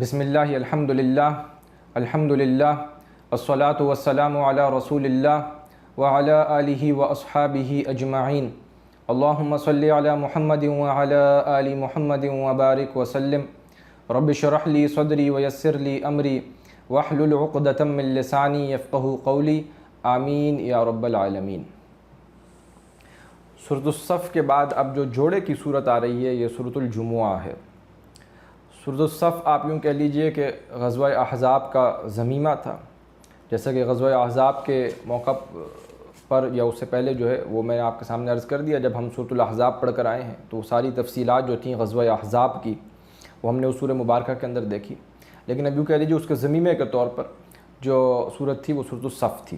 بسم اللہ الحمد للہ والصلاة والسلام علی رسول اللہ وعلی آلہ واصحابہ اجمعین اللہم صلی علی محمد وعلی آل محمد وبارک وسلم رب اشرح لی صدری ویسر لی امری واحلل عقدۃ من لسانی یفقہوا قولی آمین یا رب العالمین۔ سورۃ الصف کے بعد اب جو جوڑے کی صورت آ رہی ہے یہ سورۃ الجمعہ ہے۔ سورۃ الصف آپ یوں کہہ لیجئے کہ غزوہ احزاب کا ضمیمہ تھا، جیسا کہ غزوہ احزاب کے موقع پر یا اس سے پہلے جو ہے وہ میں نے آپ کے سامنے عرض کر دیا، جب ہم سورۃ الاحزاب پڑھ کر آئے ہیں تو وہ ساری تفصیلات جو تھیں غزوہ احزاب کی وہ ہم نے اس سورہ مبارکہ کے اندر دیکھی، لیکن اب یوں کہہ لیجئے اس کے ضمیمے کے طور پر جو صورت تھی وہ سورۃ الصف تھی۔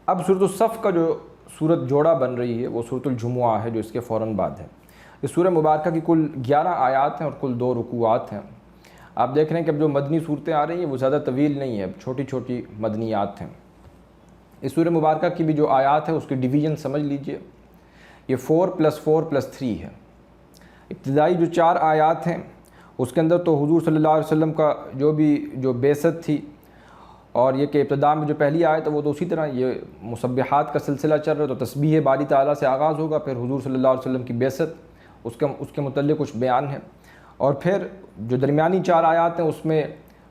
اب سورۃ الصف کا جو صورت جوڑا بن رہی ہے وہ سورۃ الجمعہ ہے جو اس کے فوراً بعد ہے۔ اس سورہ مبارکہ کی کل 11 آیات ہیں اور کل 2 رکوعات ہیں۔ آپ دیکھ رہے ہیں کہ اب جو مدنی صورتیں آ رہی ہیں وہ زیادہ طویل نہیں ہے، چھوٹی چھوٹی مدنیات ہیں۔ اس سورہ مبارکہ کی بھی جو آیات ہے اس کی ڈویژن سمجھ لیجئے، یہ 4+4+3 ہے۔ ابتدائی جو 4 آیات ہیں اس کے اندر تو حضور صلی اللہ علیہ وسلم کا جو بعثت تھی، اور یہ کہ ابتداء میں جو پہلی آیت ہے وہ تو اسی طرح یہ مسبحات کا سلسلہ چل رہا ہے، تو تسبیح باری تعالیٰ سے آغاز ہوگا، پھر حضور صلی اللہ علیہ وسلم کی بعثت، اس کے متعلق کچھ بیان ہے، اور پھر جو درمیانی 4 آیات ہیں اس میں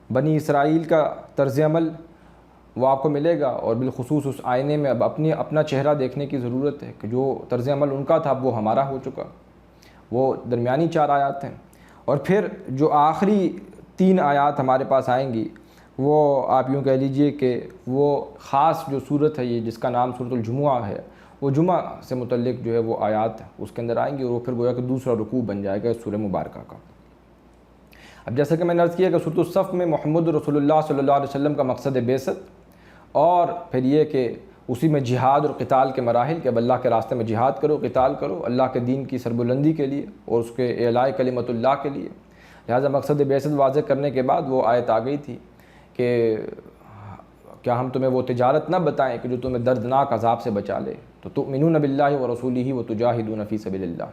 بنی اسرائیل کا طرز عمل وہ آپ کو ملے گا، اور بالخصوص اس آئینے میں اب اپنا چہرہ دیکھنے کی ضرورت ہے کہ جو طرز عمل ان کا تھا وہ ہمارا ہو چکا، وہ درمیانی 4 آیات ہیں۔ اور پھر جو آخری 3 آیات ہمارے پاس آئیں گی وہ آپ یوں کہہ لیجئے کہ وہ خاص جو صورت ہے یہ جس کا نام سورۃ الجمعہ ہے، وہ جمعہ سے متعلق جو ہے وہ آیات اس کے اندر آئیں گی، اور وہ پھر گویا کہ دوسرا رکوع بن جائے گا اس سورہ مبارکہ کا۔ اب جیسا کہ میں نے عرض کیا کہ سورۃ الصف میں محمد رسول اللہ صلی اللہ علیہ وسلم کا مقصد بعثت، اور پھر یہ کہ اسی میں جہاد اور قتال کے مراحل، کہ اب اللہ کے راستے میں جہاد کرو، قتال کرو اللہ کے دین کی سربلندی کے لیے اور اس کے اعلاء کلمت اللہ کے لیے۔ لہٰذا مقصد بعثت واضح کرنے کے بعد وہ آیت آ گئی تھی کہ کیا ہم تمہیں وہ تجارت نہ بتائیں کہ جو تمہیں دردناک عذاب سے بچا لے، تو تؤمنون باللہ ورسولہ وتجاہدون فی سبیل اللہ۔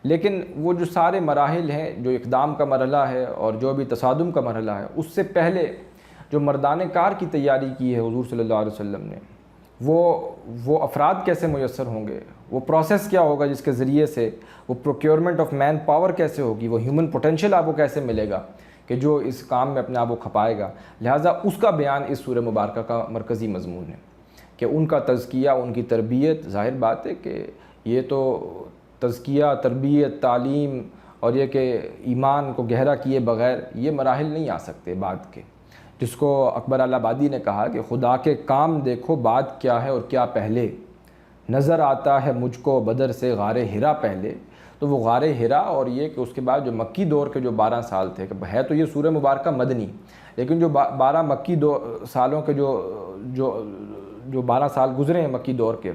لیکن وہ جو سارے مراحل ہیں، جو اقدام کا مرحلہ ہے اور جو بھی تصادم کا مرحلہ ہے، اس سے پہلے جو مردان کار کی تیاری کی ہے حضور صلی اللہ علیہ وسلم نے، وہ افراد کیسے میسر ہوں گے، وہ پروسیس کیا ہوگا جس کے ذریعے سے وہ پروکیورمنٹ آف مین پاور کیسے ہوگی، وہ ہیومن پوٹینشیل آپ کو کیسے ملے گا کہ جو اس کام میں اپنے آپ کو کھپائے گا۔ لہٰذا اس کا بیان اس سورہ مبارکہ کا مرکزی مضمون ہے کہ ان کا تزکیہ، ان کی تربیت۔ ظاہر بات ہے کہ یہ تو تزکیہ، تربیت، تعلیم اور یہ کہ ایمان کو گہرا کیے بغیر یہ مراحل نہیں آ سکتے بعد کے، جس کو اکبر الہٰبادی نے کہا کہ خدا کے کام دیکھو بعد کیا ہے اور کیا پہلے، نظر آتا ہے مجھ کو بدر سے غار حرا پہلے۔ تو وہ غار حرا اور یہ کہ اس کے بعد جو مکی دور کے جو 12 سال تھے، کہ ہے تو یہ سورہ مبارکہ مدنی، لیکن جو 12 مکی سالوں کے جو 12 سال گزرے ہیں مکی دور کے،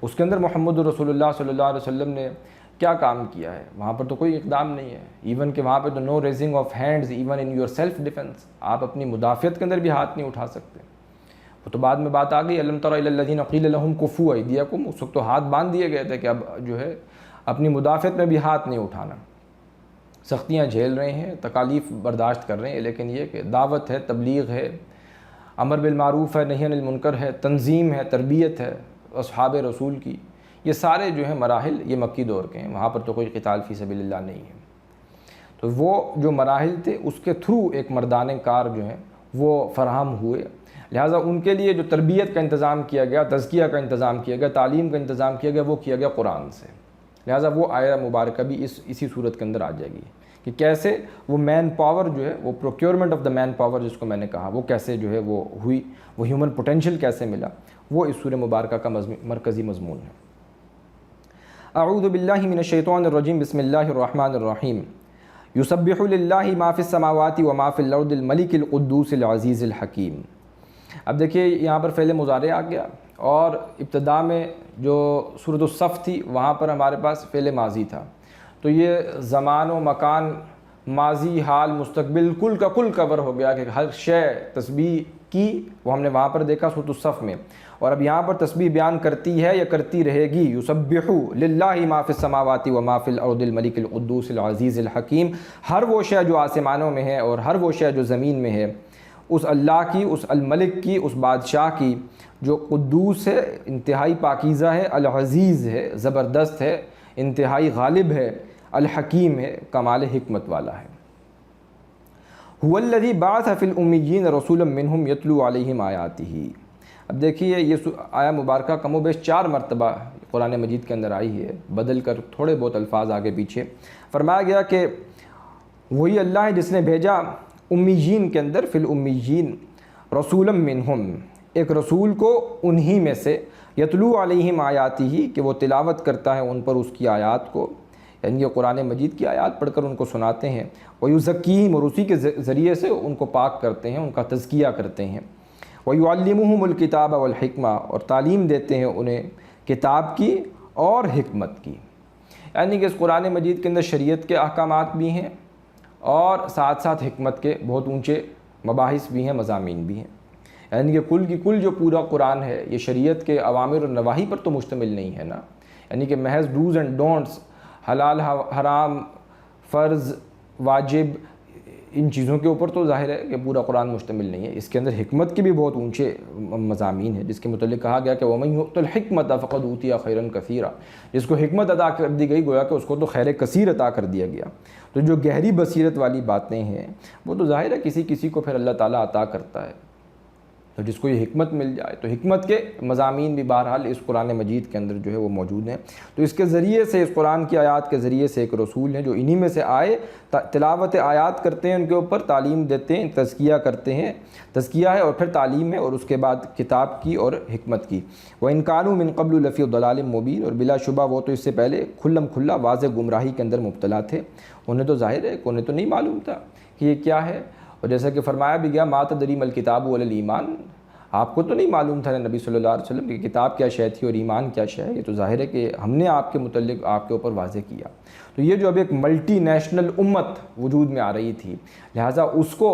اس کے اندر محمد رسول اللہ صلی اللہ علیہ وسلم نے کیا کام کیا ہے؟ وہاں پر تو کوئی اقدام نہیں ہے، ایون کہ وہاں پہ تو no raising of hands even in your self defence, آپ اپنی مدافعت کے اندر بھی ہاتھ نہیں اٹھا سکتے۔ وہ تو بعد میں بات آ گئی، الم تر الی الذین قیل لہم کفوا ایدیکم، اس وقت تو ہاتھ باندھ دیے گئے تھے کہ اب جو ہے اپنی مدافعت میں بھی ہاتھ نہیں اٹھانا۔ سختیاں جھیل رہے ہیں، تکالیف برداشت کر رہے ہیں، لیکن یہ کہ دعوت ہے، تبلیغ ہے، امر بالمعروف ہے، نہی عن المنکر ہے، تنظیم ہے، تربیت ہے اصحاب رسول کی، یہ سارے جو ہیں مراحل یہ مکی دور کے ہیں، وہاں پر تو کوئی قتال فی سبیل اللہ نہیں ہے۔ تو وہ جو مراحل تھے اس کے تھرو ایک مردان کار جو ہیں وہ فراہم ہوئے، لہٰذا ان کے لیے جو تربیت کا انتظام کیا گیا، تزکیہ کا انتظام کیا گیا، تعلیم کا انتظام کیا گیا، وہ کیا گیا قرآن سے۔ لہٰذا وہ آیہ مبارکہ بھی اسی صورت کے اندر آ جائے گی کہ کیسے وہ مین پاور جو ہے، وہ procurement of the man power جس کو میں نے کہا، وہ کیسے جو ہے وہ ہوئی، وہ ہیومن پوٹینشیل کیسے ملا، وہ اس سورہ مبارکہ کا مرکزی مضمون ہے۔ اعوذ باللہ من الشیطان الرجیم، بسم اللہ الرحمن الرحیم۔ یسبح للہ ما فی السماوات وما فی الارض الملک القدوس العزیز الحکیم۔ اب دیکھیے یہاں پر فعل مضارع آ گیا، اور ابتداء میں جو سورۃ الصف تھی وہاں پر ہمارے پاس فعل ماضی تھا، تو یہ زمان و مکان، ماضی، حال، مستقبل کل کا کل کور ہو گیا کہ ہر شے تسبیح کی، وہ ہم نے وہاں پر دیکھا سورۃ الصف میں۔ اور اب یہاں پر تسبیح بیان کرتی ہے یا کرتی رہے گی، یسبحو للہ ما فی السماوات و ما فی الارض الملک القدوس العزیز الحکیم، ہر وہ شے جو آسمانوں میں ہے اور ہر وہ شے جو زمین میں ہے اس اللہ کی، اس الملک کی، اس بادشاہ کی جو قدوس ہے، انتہائی پاکیزہ ہے، العزیز ہے، زبردست ہے، انتہائی غالب ہے، الحکیم ہے، کمال حکمت والا ہے۔ هو الذی بعث فی الامیین رسولا منہم یتلو علیہم آیاتہ۔ اب دیکھیے یہ آیا مبارکہ کم و بیش 4 مرتبہ قرآن مجید کے اندر آئی ہے، بدل کر تھوڑے بہت الفاظ آگے پیچھے۔ فرمایا گیا کہ وہی اللہ ہے جس نے بھیجا امیین کے اندر، فی الامیین رسولا منہم، ایک رسول کو انہی میں سے، یتلو علیہم آیاتہ کہ وہ تلاوت کرتا ہے ان پر اس کی آیات کو، یعنی یہ قرآن مجید کی آیات پڑھ کر ان کو سناتے ہیں، ویزکیہم اور اسی کے ذریعے سے ان کو پاک کرتے ہیں، ان کا تزکیہ کرتے ہیں، ویعلمہم الکتاب والحکمہ اور تعلیم دیتے ہیں انہیں کتاب کی اور حکمت کی، یعنی کہ اس قرآن مجید کے اندر شریعت کے احکامات بھی ہیں اور ساتھ ساتھ حکمت کے بہت اونچے مباحث بھی ہیں، مضامین بھی ہیں، یعنی کہ کل کی کل جو پورا قرآن ہے یہ شریعت کے اوامر اور نواہی پر تو مشتمل نہیں ہے نا، یعنی کہ محض ڈوز اینڈ ڈونٹس، حلال حرام، فرض واجب، ان چیزوں کے اوپر تو ظاہر ہے کہ پورا قرآن مشتمل نہیں ہے، اس کے اندر حکمت کے بھی بہت اونچے مضامین ہیں، جس کے متعلق کہا گیا کہ وَمَن يُؤْتَ الْحِكْمَةَ فَقَدْ أُوتِيَ خَيْرًا كَثِيرًا، جس کو حکمت عطا کر دی گئی گویا کہ اس کو تو خیر کثیر عطا کر دیا گیا۔ تو جو گہری بصیرت والی باتیں ہیں وہ تو ظاہر ہے کسی کسی کو پھر اللہ تعالیٰ عطا کرتا ہے، تو جس کو یہ حکمت مل جائے، تو حکمت کے مضامین بھی بہرحال اس قرآن مجید کے اندر جو ہے وہ موجود ہیں۔ تو اس کے ذریعے سے، اس قرآن کی آیات کے ذریعے سے ایک رسول ہیں جو انہی میں سے آئے، تلاوت آیات کرتے ہیں، ان کے اوپر تعلیم دیتے ہیں، تزکیہ کرتے ہیں، تزکیہ ہے اور پھر تعلیم ہے، اور اس کے بعد کتاب کی اور حکمت کی۔ وَإِن كَانُوا مِن قَبْلُ لَفِي ضَلَالٍ مُبِينٍ، اور بلا شبہ وہ تو اس سے پہلے کھلم کھلا واضح گمراہی کے اندر مبتلا تھے، انہیں تو ظاہر ہے کہ انہیں تو نہیں معلوم تھا کہ یہ کیا ہے، اور جیسا کہ فرمایا بھی گیا ما تدری ما الکتاب ولا الایمان، آپ کو تو نہیں معلوم تھا نبی صلی اللہ علیہ وسلم کہ کتاب کیا شے تھی اور ایمان کیا شے ہے، یہ تو ظاہر ہے کہ ہم نے آپ کے متعلق آپ کے اوپر واضح کیا۔ تو یہ جو اب ایک ملٹی نیشنل امت وجود میں آ رہی تھی، لہٰذا اس کو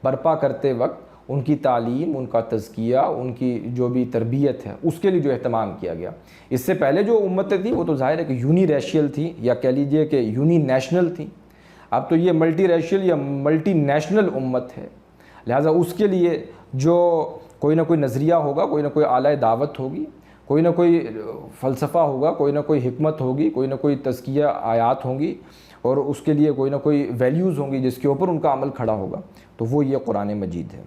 برپا کرتے وقت ان کی تعلیم، ان کا تزکیہ، ان کی جو بھی تربیت ہے اس کے لیے جو اہتمام کیا گیا۔ اس سے پہلے جو امتیں تھیں وہ تو ظاہر ہے کہ یونی ریشیل تھیں، یا کہہ لیجئے کہ یونی نیشنل تھیں، اب تو یہ ملٹی ریشیل یا ملٹی نیشنل امت ہے، لہٰذا اس کے لیے جو کوئی نہ کوئی نظریہ ہوگا، کوئی نہ کوئی اعلیٰ دعوت ہوگی، کوئی نہ کوئی فلسفہ ہوگا، کوئی نہ کوئی حکمت ہوگی، کوئی نہ کوئی تزکیہ آیات ہوں گی، اور اس کے لیے کوئی نہ کوئی ویلیوز ہوں گی جس کے اوپر ان کا عمل کھڑا ہوگا، تو وہ یہ قرآن مجید ہے۔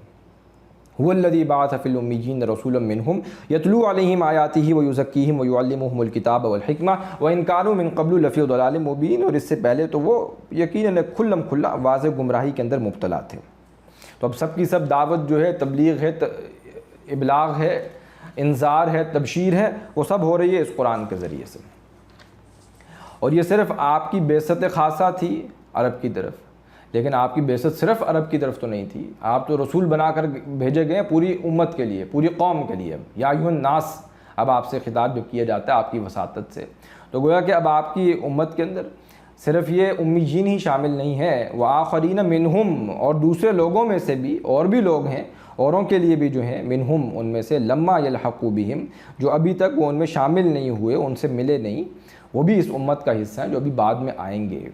هو الذی بعث فی الامیین رسولا منہم یتلو علیہم آیاتہ ویزکیہم ویعلمہم الکتاب والحکمہ وان کانوا من قبل لفی ضلال مبین، اور اس سے پہلے تو وہ یقیناً کھلم کھلا واضح گمراہی کے اندر مبتلا تھے۔ تو اب سب کی سب دعوت جو ہے، تبلیغ ہے، ابلاغ ہے، انذار ہے، تبشیر ہے، وہ سب ہو رہی ہے اس قرآن کے ذریعے سے۔ اور یہ صرف آپ کی بعثت خاصہ تھی عرب کی طرف، لیکن آپ کی بعثت صرف عرب کی طرف تو نہیں تھی، آپ تو رسول بنا کر بھیجے گئے پوری امت کے لیے، پوری قوم کے لیے۔ یا ایھا الناس، اب آپ سے خطاب جب کیا جاتا ہے آپ کی وساطت سے، تو گویا کہ اب آپ کی امت کے اندر صرف یہ امیین ہی شامل نہیں ہے، وآخرین منہم، اور دوسرے لوگوں میں سے بھی اور بھی لوگ ہیں، اوروں کے لیے بھی جو ہیں، منہم ان میں سے، لما یلحقوا بہم جو ابھی تک وہ ان میں شامل نہیں ہوئے، ان سے ملے نہیں، وہ بھی اس امت کا حصہ ہیں جو ابھی بعد میں آئیں گے۔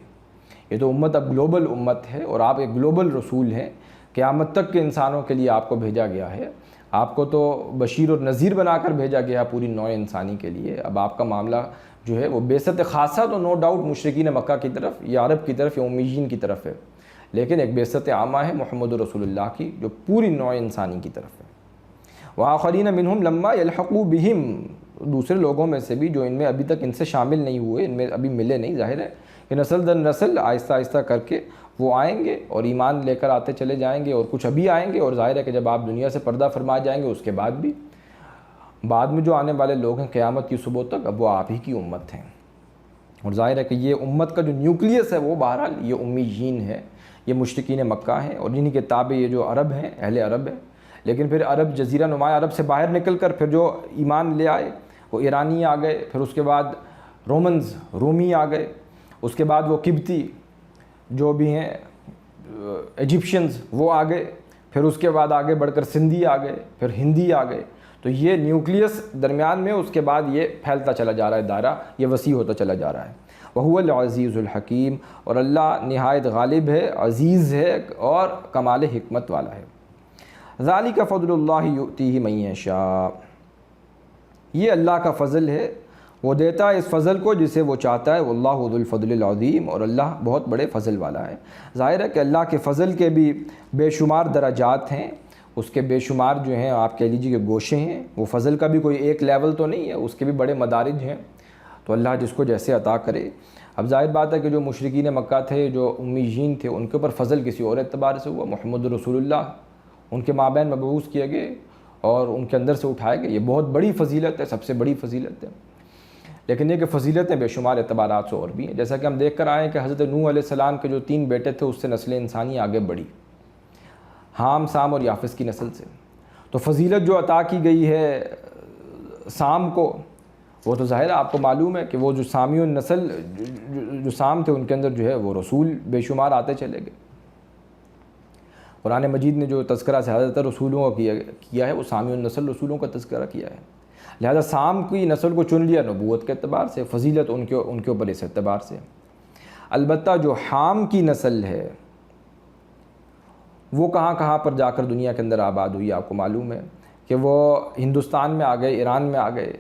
یہ تو امت اب گلوبل امت ہے، اور آپ ایک گلوبل رسول ہیں، قیامت تک کے انسانوں کے لیے آپ کو بھیجا گیا ہے، آپ کو تو بشیر اور نذیر بنا کر بھیجا گیا ہے پوری نوع انسانی کے لیے۔ اب آپ کا معاملہ جو ہے وہ بعثت خاصہ تو نو ڈاؤٹ مشرکین مکہ کی طرف یا عرب کی طرف یا امیین کی طرف ہے، لیکن ایک بعثت عامہ ہے محمد رسول اللہ کی جو پوری نوع انسانی کی طرف ہے۔ وآخرین منہم لما یلحقوا بہم، دوسرے لوگوں میں سے بھی جو ان میں ابھی تک ان سے شامل نہیں ہوئے، ان میں ابھی ملے نہیں، ظاہر ہے کہ نسل در نسل آہستہ آہستہ کر کے وہ آئیں گے اور ایمان لے کر آتے چلے جائیں گے، اور کچھ ابھی آئیں گے، اور ظاہر ہے کہ جب آپ دنیا سے پردہ فرما جائیں گے اس کے بعد بھی بعد میں جو آنے والے لوگ ہیں قیامت کی صبح تک، اب وہ آپ ہی کی امت ہیں۔ اور ظاہر ہے کہ یہ امت کا جو نیوکلیس ہے وہ بہرحال یہ امیین ہے، یہ مشرکین مکہ ہیں، اور انہی کے تابع یہ جو عرب ہیں، اہل عرب ہیں۔ لیکن پھر عرب، جزیرہ نمایاں عرب سے باہر نکل کر پھر جو ایمان لے آئے وہ ایرانی آ گئے، پھر اس کے بعد رومی آ گئے، اس کے بعد وہ قبطی جو بھی ہیں ایجپشنز وہ آ گئے، پھر اس کے بعد آگے بڑھ کر سندھی آ گئے، پھر ہندی آ گئے۔ تو یہ نیوکلیس درمیان میں، اس کے بعد یہ پھیلتا چلا جا رہا ہے، دائرہ یہ وسیع ہوتا چلا جا رہا ہے۔ وَهُوَ الْعَزِيزُ الْحَكِيمُ، اور اللہ نہایت غالب ہے، عزیز ہے اور کمال حکمت والا ہے۔ ذَلِكَ فَضْلُ اللَّهِ يُؤْتِيهِ مَن يَشَاءُ، یہ اللہ کا فضل ہے، وہ دیتا ہے اس فضل کو جسے وہ چاہتا ہے۔ وَاللَّهُ ذُو الْفَضْلِ الْعَظِيمِ، اور اللہ بہت بڑے فضل والا ہے۔ ظاہر ہے کہ اللہ کے فضل کے بھی بے شمار درجات ہیں، اس کے بے شمار جو ہیں آپ کہہ لیجیے کہ گوشے ہیں، وہ فضل کا بھی کوئی ایک لیول تو نہیں ہے، اس کے بھی بڑے مدارج ہیں، تو اللہ جس کو جیسے عطا کرے۔ اب ظاہر بات ہے کہ جو مشرکین مکہ تھے، جو امیین تھے، ان کے اوپر فضل کسی اور اعتبار سے ہوا۔ محمد رسول اللہ ان کے مابین مبعوث کیے گئے اور ان کے اندر سے اٹھائے گئے، یہ بہت بڑی فضیلت ہے، سب سے بڑی فضیلت ہے۔ لیکن یہ کہ فضیلتیں بے شمار اعتبارات سے اور بھی ہیں، جیسا کہ ہم دیکھ کر آئے ہیں کہ حضرت نوح علیہ السلام کے جو 3 بیٹے تھے، اس سے نسل انسانی آگے بڑھی، حام، سام اور یافس کی نسل سے۔ تو فضیلت جو عطا کی گئی ہے سام کو، وہ تو ظاہر آپ کو معلوم ہے کہ وہ جو سامیون نسل جو سام تھے، ان کے اندر جو ہے وہ رسول بے شمار آتے چلے گئے۔ قرآن مجید نے جو تذکرہ سے حضرت رسولوں کا کیا ہے، وہ سامیون نسل رسولوں کا تذکرہ کیا ہے، لہذا سام کی نسل کو چن لیا نبوت کے اعتبار سے، فضیلت ان کے اوپر اس اعتبار سے۔ البتہ جو حام کی نسل ہے وہ کہاں کہاں پر جا کر دنیا کے اندر آباد ہوئی، آپ کو معلوم ہے کہ وہ ہندوستان میں آ گئے، ایران میں آ گئے،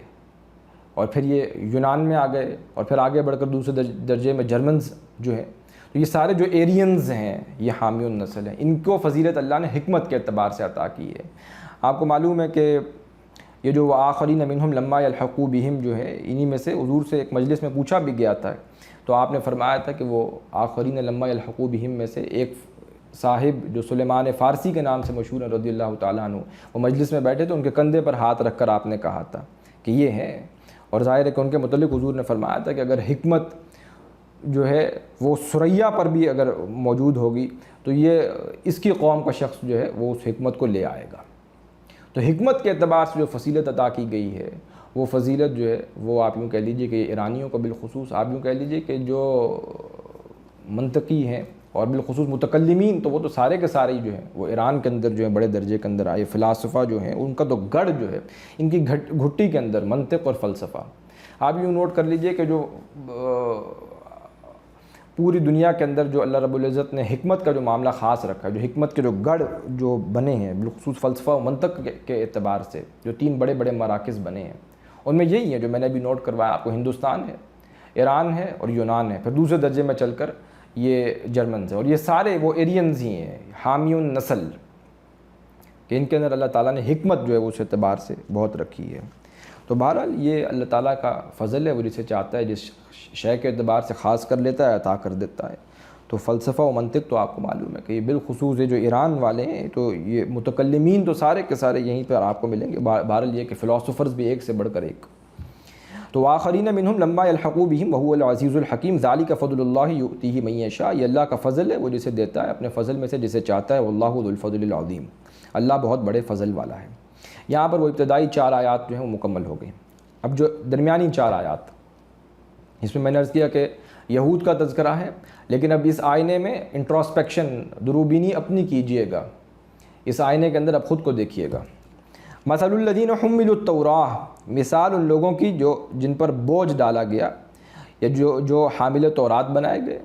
اور پھر یہ یونان میں آ گئے، اور پھر آگے بڑھ کر دوسرے درجے میں جرمنز جو ہیں، تو یہ سارے جو ایرینز ہیں یہ حامیون نسل ہیں، ان کو فضیلت اللہ نے حکمت کے اعتبار سے عطا کی ہے۔ آپ کو معلوم ہے کہ یہ جو آخرین منہم لما یلحقوا بہم جو ہے، انہی میں سے حضور سے ایک مجلس میں پوچھا بھی گیا تھا، تو آپ نے فرمایا تھا کہ وہ آخرین لما یلحقوا بہم میں سے ایک صاحب جو سلیمان فارسی کے نام سے مشہور ہیں رضی اللہ تعالیٰ عنہ، وہ مجلس میں بیٹھے تو ان کے کندھے پر ہاتھ رکھ کر آپ نے کہا تھا کہ یہ ہیں، اور ظاہر ہے کہ ان کے متعلق حضور نے فرمایا تھا کہ اگر حکمت جو ہے وہ ثریا پر بھی اگر موجود ہوگی تو یہ اس کی قوم کا شخص جو ہے وہ اس حکمت کو لے آئے گا۔ تو حکمت کے اعتبار سے جو فضیلت عطا کی گئی ہے، وہ فضیلت جو ہے وہ آپ یوں کہہ لیجئے کہ ایرانیوں کو بالخصوص، آپ یوں کہہ لیجئے کہ جو منطقی ہیں اور بالخصوص متکلمین، تو وہ تو سارے کے سارے جو ہیں وہ ایران کے اندر جو ہے بڑے درجے کے اندر آئے۔ فلاسفہ جو ہیں ان کا تو گڑھ جو ہے ان کی گھٹی کے اندر منطق اور فلسفہ۔ آپ یوں نوٹ کر لیجئے کہ جو پوری دنیا کے اندر جو اللہ رب العزت نے حکمت کا جو معاملہ خاص رکھا ہے، جو حکمت کے جو گڑھ جو بنے ہیں بالخصوص فلسفہ و منطق کے اعتبار سے، جو 3 بڑے بڑے مراکز بنے ہیں، ان میں یہی ہیں جو میں نے ابھی نوٹ کروایا آپ کو۔ ہندوستان ہے، ایران ہے اور یونان ہے، پھر دوسرے درجے میں چل کر یہ جرمنز ہیں، اور یہ سارے وہ ایرینز ہی ہیں، حامیون نسل، کہ ان کے اندر اللہ تعالیٰ نے حکمت جو ہے اس اعتبار سے بہت رکھی ہے۔ تو بہرحال یہ اللہ تعالیٰ کا فضل ہے، وہ جسے چاہتا ہے جس شے کے اعتبار سے خاص کر لیتا ہے، عطا کر دیتا ہے۔ تو فلسفہ و منطق تو آپ کو معلوم ہے کہ یہ بالخصوص یہ جو ایران والے ہیں، تو یہ متکلمین تو سارے کے سارے یہیں پر آپ کو ملیں گے۔ بہرحال یہ کہ فلاسفرز بھی ایک سے بڑھ کر ایک۔ تو آخرین منہم لما یلحقوا بہم وہو العزیز الحکیم ذالک فضل اللہ یؤتیہ من یشاء، یہ اللہ کا فضل ہے، وہ جسے دیتا ہے اپنے فضل میں سے جسے چاہتا ہے۔ واللہ ذو الفضل العظیم، اللہ بہت بڑے فضل والا ہے۔ یہاں پر وہ ابتدائی 4 آیات جو ہیں وہ مکمل ہو گئی۔ اب جو درمیانی 4 آیات، اس میں نے عرض کیا کہ یہود کا تذکرہ ہے، لیکن اب اس آئینے میں انٹروسپیکشن، دروبینی اپنی کیجئے گا، اس آئینے کے اندر اب خود کو دیکھیے گا۔ مثل الذین حملوا التوراۃ، مثال ان لوگوں کی جن پر بوجھ ڈالا گیا، یا جو حامل تورات بنائے گئے،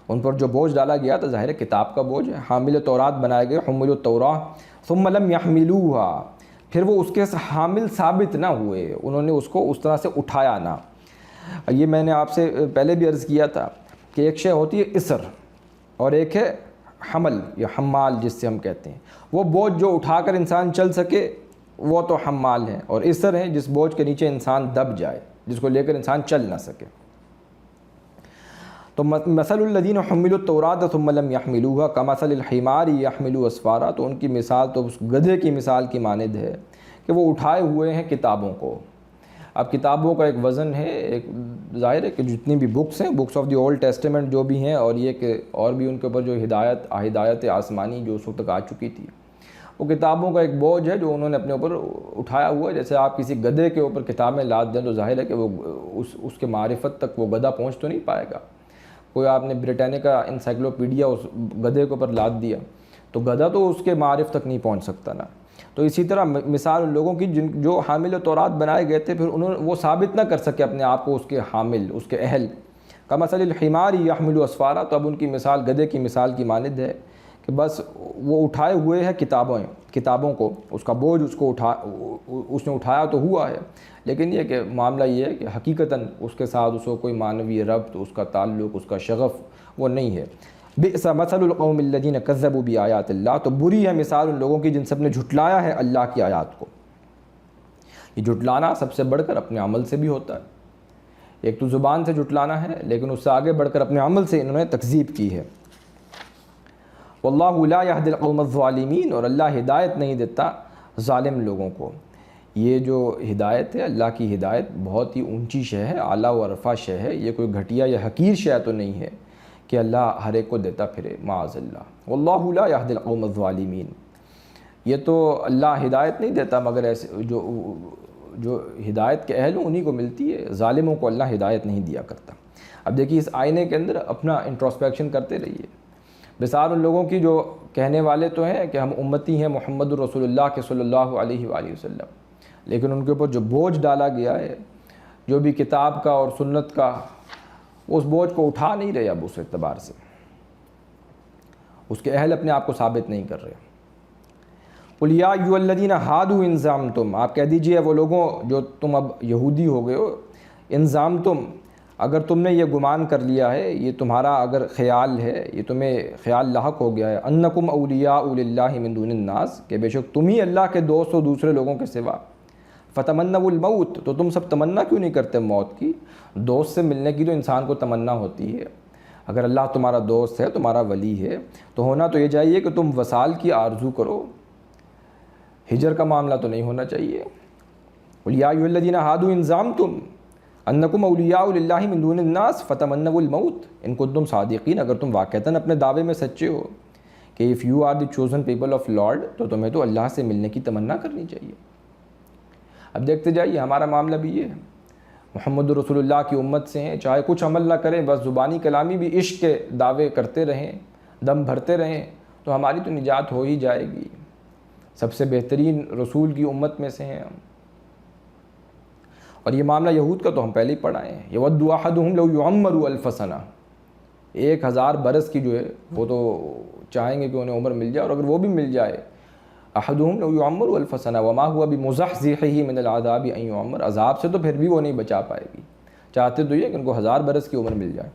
ان پر جو بوجھ ڈالا گیا تو ظاہر کتاب کا بوجھ ہے، حامل تورات بنائے گئے، حملوا التوراۃ ثم لم يحملوها، پھر وہ اس کے حامل ثابت نہ ہوئے، انہوں نے اس کو اس طرح سے اٹھایا نہ۔ یہ میں نے آپ سے پہلے بھی عرض کیا تھا کہ ایک شے ہوتی ہے اسر، اور ایک ہے حمل یا حمال جس سے ہم کہتے ہیں، وہ بوجھ جو اٹھا کر انسان چل سکے وہ تو حمال ہیں، اور اسر ہیں جس بوجھ کے نیچے انسان دب جائے، جس کو لے کر انسان چل نہ سکے۔ تو مثل الذین حملوا التوراۃ ثم لم يحملوها كمثل الحمار يحمل اسفارا، تو ان کی مثال تو اس گدھے کی مثال کی مانند ہے کہ وہ اٹھائے ہوئے ہیں کتابوں کو۔ اب کتابوں کا ایک وزن ہے، ایک ظاہر ہے کہ جتنی بھی بکس ہیں، books of the old testament جو بھی ہیں، اور یہ کہ اور بھی ان کے اوپر جو ہدایت آسمانی جو اس وقت تک آ چکی تھی، وہ کتابوں کا ایک بوجھ ہے جو انہوں نے اپنے اوپر اٹھایا ہوا ہے۔ جیسے آپ کسی گدھے کے اوپر کتابیں لاد دیں تو ظاہر ہے کہ وہ اس کے معرفت تک وہ گدھا پہنچ تو نہیں پائے گا۔ کوئی آپ نے بریٹینیکا انسائکلوپیڈیا اس گدھے کے اوپر لاد دیا تو گدھا تو اس کے معرف تک نہیں پہنچ سکتا نا۔ تو اسی طرح مثال ان لوگوں کی جو حامل تورات بنائے گئے تھے، پھر وہ ثابت نہ کر سکے اپنے آپ کو اس کے حامل، اس کے اہل۔ کمثل الحمار یحمل اسفارا، تو اب ان کی مثال گدھے کی مثال کی مانند ہے کہ بس وہ اٹھائے ہوئے ہے کتابوں کو، اس کا بوجھ اس نے اٹھایا تو ہوا ہے، لیکن یہ کہ معاملہ یہ ہے کہ حقیقتاً اس کے ساتھ اس کو کوئی معنوی ربط، اس کا تعلق، اس کا شغف وہ نہیں ہے۔ بئس مثل القوم الذین کذبوا بآیات اللہ، تو بری ہے مثال ان لوگوں کی جن سب نے جھٹلایا ہے اللہ کی آیات کو۔ یہ جھٹلانا سب سے بڑھ کر اپنے عمل سے بھی ہوتا ہے، ایک تو زبان سے جھٹلانا ہے، لیکن اس سے آگے بڑھ کر اپنے عمل سے انہوں نے تکذیب کی ہے۔ واللہ لا یہدی القوم الظالمین، اور اللہ ہدایت نہیں دیتا ظالم لوگوں کو۔ یہ جو ہدایت ہے، اللہ کی ہدایت بہت ہی اونچی شے ہے، اعلیٰ و رفع شے ہے، یہ کوئی گھٹیا یا حقیر شے تو نہیں ہے کہ اللہ ہر ایک کو دیتا پھرے، معاذ اللہ۔ واللہ لا یہدی القوم الظالمین، یہ تو اللہ ہدایت نہیں دیتا مگر ایسے جو ہدایت کے اہل ہوں انہی کو ملتی ہے، ظالموں کو اللہ ہدایت نہیں دیا کرتا۔ اب دیکھیے اس آئینے کے اندر اپنا انٹروسپیکشن کرتے رہیے۔ مثال ان لوگوں کی جو کہنے والے تو ہیں کہ ہم امتی ہیں محمد الرسول اللہ کے صلی اللہ علیہ وآلہ وسلم، لیکن ان کے اوپر جو بوجھ ڈالا گیا ہے، جو بھی کتاب کا اور سنت کا، اس بوجھ کو اٹھا نہیں رہے اب اس اعتبار سے، اس کے اہل اپنے آپ کو ثابت نہیں کر رہے۔ قل یا ایھا الذین ھادوا ان زعمتم، آپ کہہ دیجئے وہ لوگوں جو تم اب یہودی ہو گئے ہو، ان زعمتم، اگر تم نے یہ گمان کر لیا ہے، یہ تمہارا اگر خیال ہے، یہ تمہیں خیال لاحق ہو گیا ہے، انکم اولیاء للہ من دون الناس، کہ بے شک تم ہی اللہ کے دوست ہو دوسرے لوگوں کے سوا، فتمنوا الموت، تو تم سب تمنا کیوں نہیں کرتے موت کی؟ دوست سے ملنے کی تو انسان کو تمنا ہوتی ہے، اگر اللہ تمہارا دوست ہے، تمہارا ولی ہے، تو ہونا تو یہ چاہیے کہ تم وصال کی آرزو کرو، ہجر کا معاملہ تو نہیں ہونا چاہیے۔ قل یا ایھا الذین ھادوا ان زعمتم انکم اولیاء للہ من دون الناس فتمنوا الموت ان کنتم صادقین، اگر تم واقعتاً اپنے دعوے میں سچے ہو کہ if you are the chosen people of Lord, تو تمہیں تو اللہ سے ملنے کی تمنا کرنی چاہیے۔ اب دیکھتے جائیے ہمارا معاملہ بھی یہ ہے، محمد رسول اللہ کی امت سے ہیں، چاہے کچھ عمل نہ کریں، بس زبانی کلامی بھی عشق کے دعوے کرتے رہیں، دم بھرتے رہیں، تو ہماری تو نجات ہو ہی جائے گی۔ سب سے بہترین رسول کی امت میں سے ہیں ہم، اور یہ معاملہ یہود کا تو ہم پہلے ہی پڑھائے ہیں، یود احدہم لو یعمر الف سنہ، 1000 برس کی جو ہے وہ تو چاہیں گے کہ انہیں عمر مل جائے، اور اگر وہ بھی مل جائے، احدہم لو یعمر الف سنہ وما هو بمزحزحہ من العذاب ان یعمر، عذاب سے تو پھر بھی وہ نہیں بچا پائے گی، چاہتے تو یہ کہ ان کو 1000 برس کی عمر مل جائے۔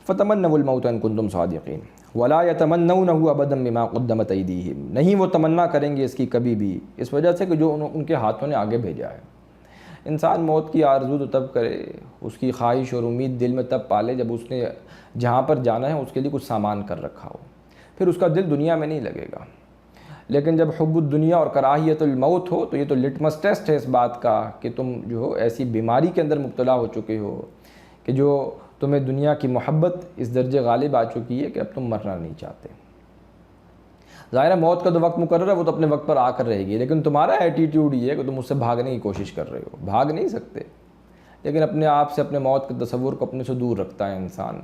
فتمنوا الموت ان کنتم صادقین ولا یتمنونہ ابدا بما قدمت ایدیہم، نہیں وہ تمنا کریں گے اس کی کبھی بھی، اس وجہ سے کہ جو ان کے ہاتھوں نے آگے بھیجا ہے۔ انسان موت کی آرزو تو تب کرے، اس کی خواہش اور امید دل میں تب پالے جب اس نے جہاں پر جانا ہے اس کے لیے کچھ سامان کر رکھا ہو، پھر اس کا دل دنیا میں نہیں لگے گا۔ لیکن جب حب الدنیا اور کراہیت الموت ہو، تو یہ تو لٹمس ٹیسٹ ہے اس بات کا کہ تم جو ہو ایسی بیماری کے اندر مبتلا ہو چکے ہو کہ جو تمہیں دنیا کی محبت اس درجے غالب آ چکی ہے کہ اب تم مرنا نہیں چاہتے۔ ظاہر ہے موت کا تو وقت مقرر ہے، وہ تو اپنے وقت پر آ کر رہے گی، لیکن تمہارا ایٹیٹیوڈ یہ ہے کہ تم اس سے بھاگنے کی کوشش کر رہے ہو، بھاگ نہیں سکتے، لیکن اپنے آپ سے اپنے موت کے تصور کو اپنے سے دور رکھتا ہے انسان،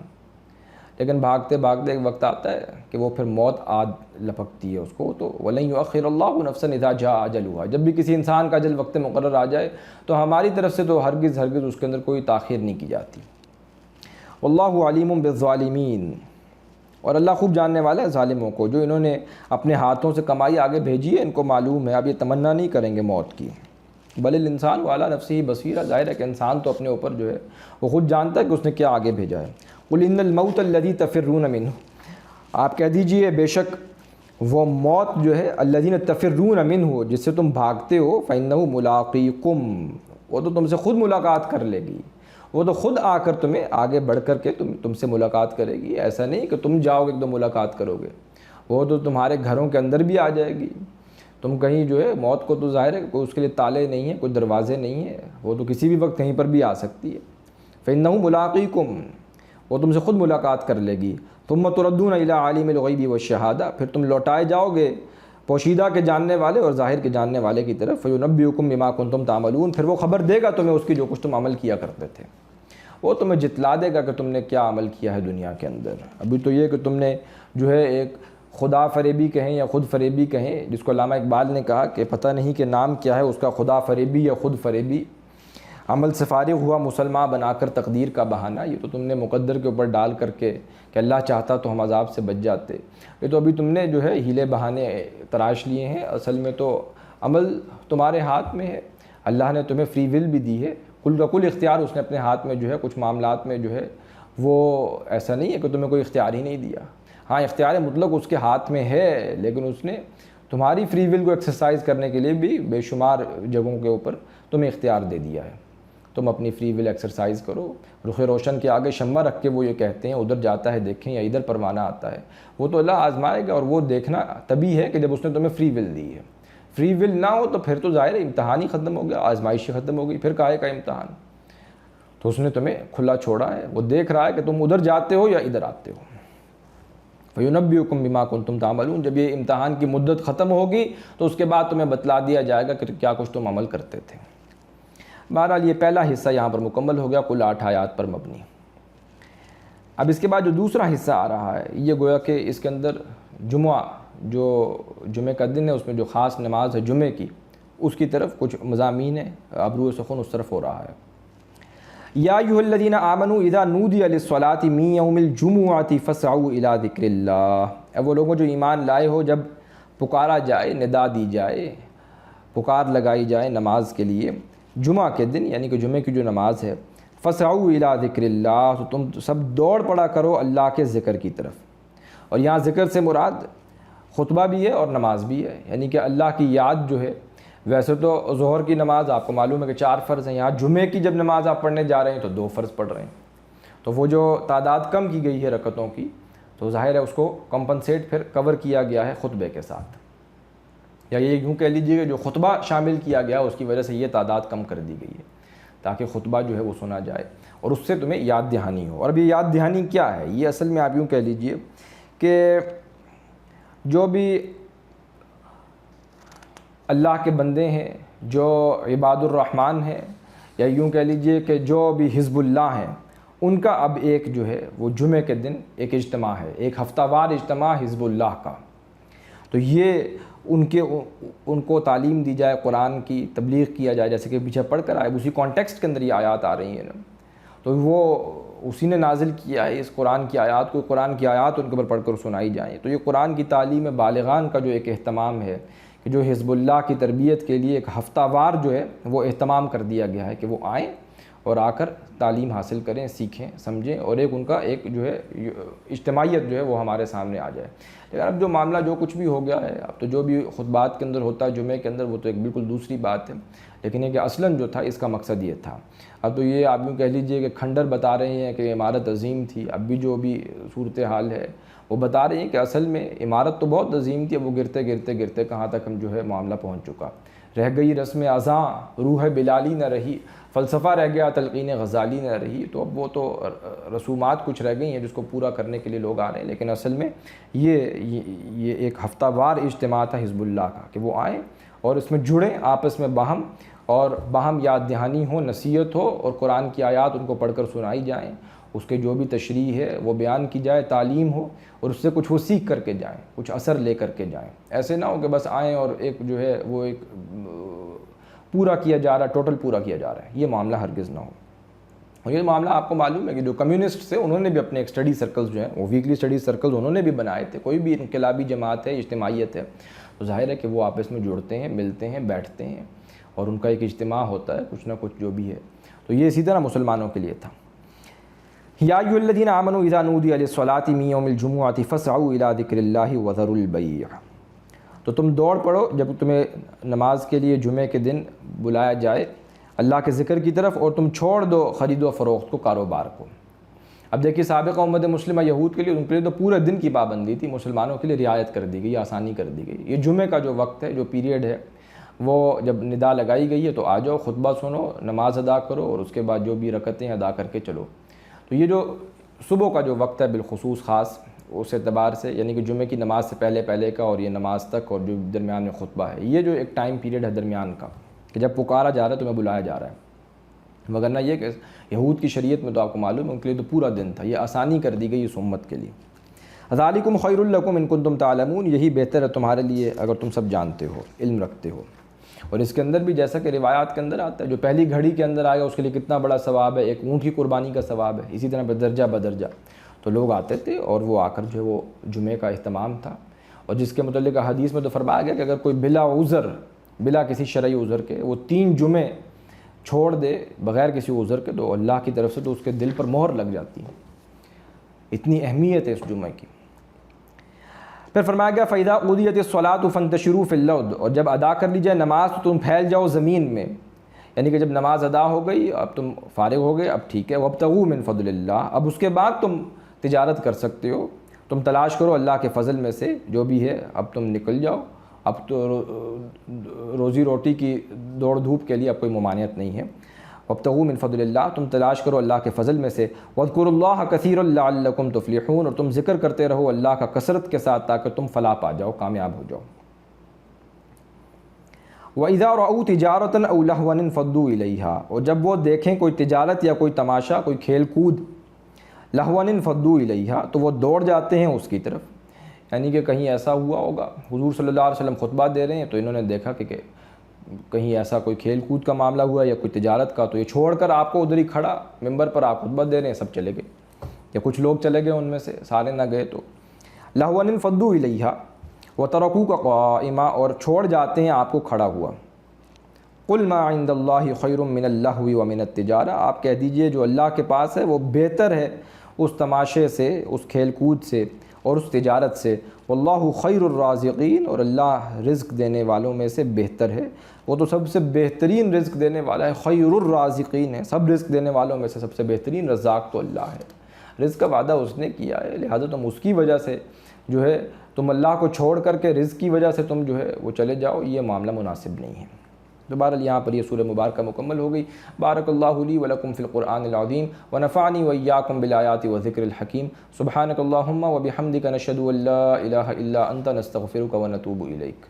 لیکن بھاگتے بھاگتے ایک وقت آتا ہے کہ وہ پھر موت لپکتی ہے اس کو، تو وَلَن يُؤَخِّرَ اللَّهُ نَفْسًا إِذَا جَاءَ أَجَلُهَا، جب بھی کسی انسان کا اجل وقت مقرر آ جائے تو ہماری طرف سے تو ہرگز اس کے اندر کوئی تاخیر نہیں کی جاتی۔ واللہ علیم بالظالمین، اور اللہ خوب جاننے والا ہے ظالموں کو، جو انہوں نے اپنے ہاتھوں سے کمائی آگے بھیجی ہے، ان کو معلوم ہے، اب یہ تمنا نہیں کریں گے موت کی۔ بل الانسان علی نفسہ بصیرہ، ظاہر ہے کہ انسان تو اپنے اوپر جو ہے وہ خود جانتا ہے کہ اس نے کیا آگے بھیجا ہے۔ قل ان الموت الذی تفرون منہ، آپ کہہ دیجئے بے شک وہ موت جو ہے الذین تفرون منہ، جس سے تم بھاگتے ہو، فإنہ ملاقیکم، وہ تو تم سے خود ملاقات کر لے گی، وہ تو خود آ کر تمہیں آگے بڑھ کر کے تم سے ملاقات کرے گی، ایسا نہیں کہ تم جاؤ گے ایک دم ملاقات کرو گے، وہ تو تمہارے گھروں کے اندر بھی آ جائے گی۔ تم کہیں جو ہے موت کو تو ظاہر ہے کوئی اس کے لیے تالے نہیں ہیں، کوئی دروازے نہیں ہیں، وہ تو کسی بھی وقت کہیں پر بھی آ سکتی ہے۔ فإنہ ملاقیکم، وہ تم سے خود ملاقات کر لے گی۔ ثم تردون الی عالم الغیب والشہادہ، پھر تم لوٹائے جاؤ گے پوشیدہ کے جاننے والے اور ظاہر کے جاننے والے کی طرف، فینبئکم بما کنتم تعملون، پھر وہ خبر دے گا تمہیں اس کی جو کچھ تم عمل کیا کرتے تھے، وہ تمہیں جتلا دے گا کہ تم نے کیا عمل کیا ہے دنیا کے اندر۔ ابھی تو یہ کہ تم نے جو ہے ایک خدا فریبی کہیں یا خود فریبی کہیں، جس کو علامہ اقبال نے کہا کہ پتہ نہیں کہ نام کیا ہے اس کا، خدا فریبی یا خود فریبی، عمل سے فارغ ہوا مسلمان بنا کر تقدیر کا بہانہ، یہ تو تم نے مقدر کے اوپر ڈال کر کے کہ اللہ چاہتا تو ہم عذاب سے بچ جاتے، یہ تو ابھی تم نے جو ہے ہیلے بہانے تراش لیے ہیں، اصل میں تو عمل تمہارے ہاتھ میں ہے، اللہ نے تمہیں فری ول بھی دی ہے، کل کا کل اختیار اس نے اپنے ہاتھ میں جو ہے، کچھ معاملات میں جو ہے وہ ایسا نہیں ہے کہ تمہیں کوئی اختیار ہی نہیں دیا، ہاں اختیار مطلق اس کے ہاتھ میں ہے، لیکن اس نے تمہاری فری ول کو ایکسرسائز کرنے کے لیے بھی بے شمار جگہوں کے اوپر تمہیں اختیار دے دیا ہے، تم اپنی فری ول ایکسرسائز کرو۔ رخ روشن کے آگے شمع رکھ کے وہ یہ کہتے ہیں ادھر جاتا ہے دیکھیں یا ادھر پروانہ آتا ہے، وہ تو اللہ آزمائے گا، اور وہ دیکھنا تبھی ہے کہ جب اس نے تمہیں فری ول دی ہے، فری ول نہ ہو تو پھر تو ظاہر ہے امتحان ہی ختم ہو گیا، آزمائش ہی ختم ہو گئی، پھر کاہے کا امتحان؟ تو اس نے تمہیں کھلا چھوڑا ہے، وہ دیکھ رہا ہے کہ تم ادھر جاتے ہو یا ادھر آتے ہو۔ فَيُنَبِّئُكُم بِمَا كُنتُمْ تَعْمَلُونَ، جب یہ امتحان کی مدت ختم ہوگی تو اس کے بعد تمہیں بتلا دیا جائے گا کہ کیا کچھ تم عمل کرتے تھے۔ بہرحال یہ پہلا حصہ یہاں پر مکمل ہو گیا، کل 8 آیات پر مبنی۔ اب اس کے بعد جو دوسرا حصہ آ رہا ہے یہ گویا کہ اس کے اندر جمعہ، جو جمعہ کا دن ہے اس میں جو خاص نماز ہے جمعے کی، اس کی طرف کچھ مضامین ہیں، ابرو سخن اس طرف ہو رہا ہے۔ یا ایھا الذین آمنوا اذا نودی للصلاۃ من یوم الجمعۃ فاسعوا الی ذکر اللہ، اے وہ لوگوں جو ایمان لائے ہو، جب پکارا جائے، ندا دی جائے، پکار لگائی جائے نماز کے لیے جمعہ کے دن، یعنی کہ جمعے کی جو نماز ہے، فاسعوا الی ذکر اللہ، تو تم سب دوڑ پڑا کرو اللہ کے ذکر کی طرف۔ اور یہاں ذکر سے مراد خطبہ بھی ہے اور نماز بھی ہے، یعنی کہ اللہ کی یاد جو ہے، ویسے تو ظہر کی نماز آپ کو معلوم ہے کہ 4 فرض ہیں، یہاں جمعے کی جب نماز آپ پڑھنے جا رہے ہیں تو 2 فرض پڑھ رہے ہیں، تو وہ جو تعداد کم کی گئی ہے رکعتوں کی، تو ظاہر ہے اس کو کمپنسیٹ پھر کور کیا گیا ہے خطبے کے ساتھ، یا یہ یوں کہہ لیجیے کہ جو خطبہ شامل کیا گیا اس کی وجہ سے یہ تعداد کم کر دی گئی ہے تاکہ خطبہ جو ہے وہ سنا جائے اور اس سے تمہیں یاد دہانی ہو۔ اور اب یہ یاد دہانی کیا ہے؟ یہ اصل میں آپ یوں کہہ لیجیے کہ جو بھی اللہ کے بندے ہیں، جو عباد الرحمن ہیں، یا یوں کہہ لیجئے کہ جو بھی حزب اللہ ہیں، ان کا اب ایک جو ہے وہ جمعے کے دن ایک اجتماع ہے، ایک ہفتہ وار اجتماع حزب اللہ کا، تو یہ ان کو تعلیم دی جائے، قرآن کی تبلیغ کیا جائے، جیسے کہ پیچھے پڑھ کر آئے، اسی کانٹیکسٹ کے اندر یہ آیات آ رہی ہیں نا، تو وہ اسی نے نازل کیا ہے اس قرآن کی آیات کو، قرآن کی آیات ان کے اوپر پڑھ کر سنائی جائیں، تو یہ قرآن کی تعلیم بالغان کا جو ایک اہتمام ہے کہ جو حزب اللہ کی تربیت کے لیے ایک ہفتہ وار جو ہے وہ اہتمام کر دیا گیا ہے کہ وہ آئیں اور آ کر تعلیم حاصل کریں، سیکھیں، سمجھیں، اور ایک ان کا ایک جو ہے اجتماعیت جو ہے وہ ہمارے سامنے آ جائے۔ لیکن اب جو معاملہ جو کچھ بھی ہو گیا ہے، اب تو جو بھی خطبات کے اندر ہوتا ہے جمعے کے اندر وہ تو ایک بالکل دوسری بات ہے، لیکن یہ کہ اصلاً جو تھا اس کا مقصد یہ تھا۔ اب تو یہ آپ یوں کہہ لیجئے کہ کھنڈر بتا رہے ہیں کہ عمارت عظیم تھی، اب بھی جو بھی صورتحال ہے وہ بتا رہے ہیں کہ اصل میں عمارت تو بہت عظیم تھی، اب وہ گرتے گرتے گرتے کہاں تک ہم جو ہے معاملہ پہنچ چکا، رہ گئی رسم اذاں روح بلالی نہ رہی، فلسفہ رہ گیا تلقین غزالی نہ رہی، تو اب وہ تو رسومات کچھ رہ گئی ہیں جس کو پورا کرنے کے لیے لوگ آ رہے ہیں، لیکن اصل میں یہ ایک ہفتہ وار اجتماع تھا حزب اللہ کا کہ وہ آئیں اور اس میں جڑیں، آپس میں باہم یاد دہانی ہو، نصیحت ہو، اور قرآن کی آیات ان کو پڑھ کر سنائی جائیں، اس کے جو بھی تشریح ہے وہ بیان کی جائے، تعلیم ہو، اور اس سے کچھ وہ سیکھ کر کے جائیں، کچھ اثر لے کر کے جائیں، ایسے نہ ہو کہ بس آئیں اور ایک جو ہے وہ ایک پورا کیا جا رہا ہے، ٹوٹل پورا کیا جا رہا ہے، یہ معاملہ ہرگز نہ ہو۔ اور یہ معاملہ آپ کو معلوم ہے کہ جو کمیونسٹ تھے انہوں نے بھی اپنے ایک اسٹڈی سرکلز جو ہیں وہ ویکلی اسٹڈی سرکلز انہوں نے بھی بنائے تھے، کوئی بھی انقلابی جماعت ہے، اجتماعیت ہے، تو ظاہر ہے کہ وہ آپس میں جڑتے ہیں، ملتے ہیں، بیٹھتے ہیں، اور ان کا ایک اجتماع ہوتا ہے، کچھ نہ کچھ جو بھی ہے، تو یہ اسی طرح مسلمانوں کے لیے تھا۔ یا ایھا الذین آمنوا اذا نودی للصلاۃ من یوم الجمعۃ فاسعوا الی ذکر اللہ وذروا البیع، تو تم دوڑ پڑو جب تمہیں نماز کے لیے جمعے کے دن بلایا جائے اللہ کے ذکر کی طرف، اور تم چھوڑ دو خرید و فروخت کو، کاروبار کو۔ اب دیکھیے سابقہ امت مسلمہ یہود کے لیے، ان کے لیے تو پورے دن کی پابندی تھی، مسلمانوں کے لیے رعایت کر دی گئی، آسانی کر دی گئی۔ یہ جمعے کا جو وقت ہے، جو پیریڈ ہے، وہ جب ندا لگائی گئی ہے تو آ جاؤ، خطبہ سنو، نماز ادا کرو، اور اس کے بعد جو بھی رکعتیں ادا کر کے چلو۔ تو یہ جو صبح کا جو وقت ہے بالخصوص خاص اس اعتبار سے، یعنی کہ جمعے کی نماز سے پہلے کا اور یہ نماز تک، اور جو درمیان میں خطبہ ہے، یہ جو ایک ٹائم پیریڈ ہے درمیان کا کہ جب پکارا جا رہا ہے تمہیں بلایا جا رہا ہے، مگر نہ یہ کہ یہود کی شریعت میں تو آپ کو معلوم ہے ان کے لیے تو پورا دن تھا، یہ آسانی کر دی گئی اس امت کے لیے۔ ذالکم خیر لکم ان کنتم تعلمون، یہی بہتر ہے تمہارے لیے اگر تم سب جانتے ہو، علم رکھتے ہو۔ اور اس کے اندر بھی جیسا کہ روایات کے اندر آتا ہے، جو پہلی گھڑی کے اندر آئے گا اس کے لیے کتنا بڑا ثواب ہے، ایک اونٹ کی قربانی کا ثواب ہے، اسی طرح بدرجہ بدرجہ۔ تو لوگ آتے تھے اور وہ آ کر جو ہے وہ جمعے کا اہتمام تھا، اور جس کے متعلق حدیث میں تو فرمایا گیا کہ اگر کوئی بلا عذر، بلا کسی شرعی عذر کے وہ 3 جمعے چھوڑ دے بغیر کسی عذر کے، تو اللہ کی طرف سے تو اس کے دل پر مہر لگ جاتی ہے، اتنی اہمیت ہے اس جمعے کی۔ پھر فرمایا گیا فَإِذَا قُضِيَتِ الصَّلَاةُ فَانتَشِرُوا فِي الْأَرْضِ، اور جب ادا کر لی جائے نماز تو تم پھیل جاؤ زمین میں، یعنی کہ جب نماز ادا ہو گئی اب تم فارغ ہو گئے، اب ٹھیک ہے، وَابْتَغُوا مِن فَضْلِ اللَّهِ، اب اس کے بعد تم تجارت کر سکتے ہو، تم تلاش کرو اللہ کے فضل میں سے جو بھی ہے، اب تم نکل جاؤ، اب تو روزی روٹی کی دوڑ دھوپ کے لیے اب کوئی ممانعت نہیں ہے۔ وابتغوا من فضل اللہ، تم تلاش کرو اللہ کے فضل میں سے، واذکروا اللہ کثیرا لعلکم تفلحون، اور تم ذکر کرتے رہو اللہ کا کثرت کے ساتھ تاکہ تم فلاح پا جاؤ، کامیاب ہو جاؤ۔ وَإِذَا رَأَوْا تِجَارَةً أَوْ لَهْوًا انفضوا إِلَيْهَا، اور جب وہ دیکھیں کوئی تجارت یا کوئی تماشا، کوئی کھیل کود، لہوا انفضوا إِلَيْهَا، تو وہ دوڑ جاتے ہیں اس کی طرف، یعنی کہ کہیں ایسا ہوا ہوگا حضور صلی اللہ علیہ وسلم خطبہ دے رہے ہیں تو انہوں نے دیکھا کہ کہیں ایسا کوئی کھیل کود کا معاملہ ہوا یا کوئی تجارت کا، تو یہ چھوڑ کر آپ کو ادھر ہی کھڑا ممبر پر آپ خطبہ دے رہے ہیں، سب چلے گئے یا کچھ لوگ چلے گئے ان میں سے، سارے نہ گئے، تو لہوا انفضوا إِلَيْهَا وَتَرَكُوكَ قَائِمًا، اور چھوڑ جاتے ہیں آپ کو کھڑا ہوا۔ قُلْ مَا عِندَ اللَّهِ خَيْرٌ مِّنَ اللَّهْوِ وَمِنَ التِّجَارَةِ، آپ کہہ دیجئے جو اللہ کے پاس ہے وہ بہتر ہے اس تماشے سے، اس کھیل کود سے اور اس تجارت سے، واللہ خیر الرازقین، اور اللہ رزق دینے والوں میں سے بہتر ہے، وہ تو سب سے بہترین رزق دینے والا ہے، خیر الرازقین ہے، سب رزق دینے والوں میں سے سب سے بہترین رزاق تو اللہ ہے، رزق کا وعدہ اس نے کیا ہے، لہٰذا تم اس کی وجہ سے جو ہے تم اللہ کو چھوڑ کر کے رزق کی وجہ سے تم جو ہے وہ چلے جاؤ، یہ معاملہ مناسب نہیں ہے۔ تو بہرحال یہاں پر یہ سورہ مبارکہ مکمل ہو گئی۔ بارک اللہ لی ولکم فی القرآن العظیم ونفعنی وإیاکم بالآیات وذکر الحکیم، سبحانک اللہم وبحمدک نشہد ان لا الہ الا انت نستغفرک ونتوب الیک۔